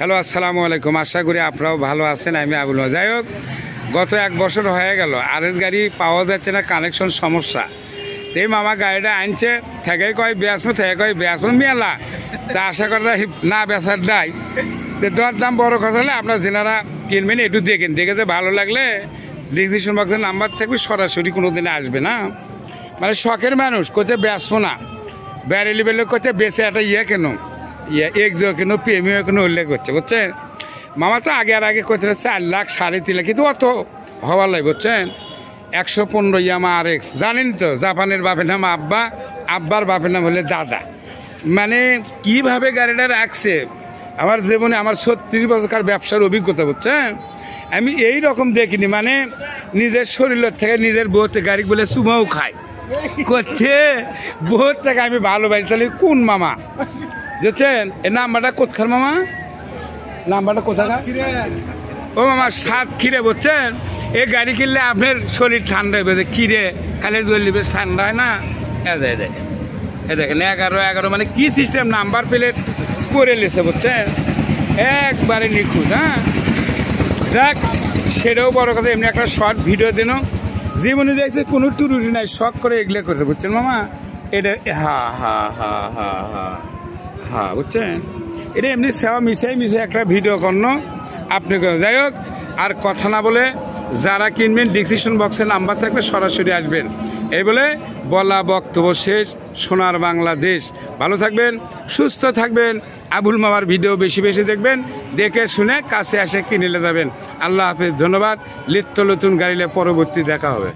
Hello, আসসালামু আলাইকুম। আশা করি আপনারাও ভালো আছেন। আমি আবুল। যাই হোক, গত 1 বছর হয়ে গেল আরএস গাড়ি পাওয়া যাচ্ছে না, কানেকশন সমস্যা। এই মামা গাড়িটা আনছে, থেকে কয় বেসমো, থেকে কয় বেসমো মেলা। তা আশা করা না বেচার নাই, দর দাম বড় কথা হলে আপনার যেনারা কিনবেন একটু দেখেন, দেখে তো ভালো লাগলে ডিসক্রিপশন বক্সের নাম্বার থাকবে, সরাসরি কোনো দিনে আসবে না। মানে শখের মানুষ কোথায় বেসবো না, ব্যারেলি বেলে কোথায় বেছে একটা কেন এক্সিও কেন প্রেমিও কেন উল্লেখ করছে, বুঝছেন। মামা তো আগে আর আগে করতে 4 লাখ 3.5 লাখ, কিন্তু অত হওয়ার লাগে, বুঝছেন। 115 ইয়ামা RX, জানেন তো, জাপানের বাপের নাম আব্বা, আব্বার বাপের নাম হলে দাদা। মানে কিভাবে গাড়িটা রাখছে, আমার জীবনে আমার 36 বছরকার ব্যবসার অভিজ্ঞতা, বুঝছেন। আমি এই রকম দেখিনি, মানে নিজের শরীরের থেকে নিজের বউতে গাড়ি বলে চুমাও খায় করছে, বউর থেকে আমি ভালোবাসি। তাহলে কোন মামা, বুঝছেন। এই নাম্বারটা কোথাকার মামা, নাম্বারটা কোথাকার? ও মামা সাতক্ষীরে, বুঝছেন। এই গাড়ি কিনলে আপনার শরীর ঠান্ডা হবে, ক্ষীরে খালি জ্বলবে, ঠান্ডা হয় না। এ দেখেন 11 মানে কি সিস্টেম, নাম্বার প্লেট করে লেছে, বুঝছেন। একবারে নিখুঁত। হ্যাঁ, দেখ সেটাও বড় কথা। এমনি একটা শর্ট ভিডিও দিন, জীবনে দেখছে কোনো টুরুটি নাই, শখ করে এগুলো করছে, বুঝছেন মামা। এটা হ্যাঁ বুঝছেন, এটা এমনি সেবা মিশাই একটা ভিডিও করল আপনি। যাই হোক, আর কথা না বলে যারা কিনবেন ডিসক্রিপশন বক্সে নাম্বার থাকবে, সরাসরি আসবেন। এই বলে বলা বক্তব্য শেষ। সোনার বাংলাদেশ, ভালো থাকবেন, সুস্থ থাকবেন। আবুল মামার ভিডিও বেশি বেশি দেখবেন, দেখে শুনে কাছে আসে কিনে যাবেন। আল্লাহ হাফেজ, ধন্যবাদ। নিত্য নতুন গাড়িলে পরবর্তী দেখা হবে।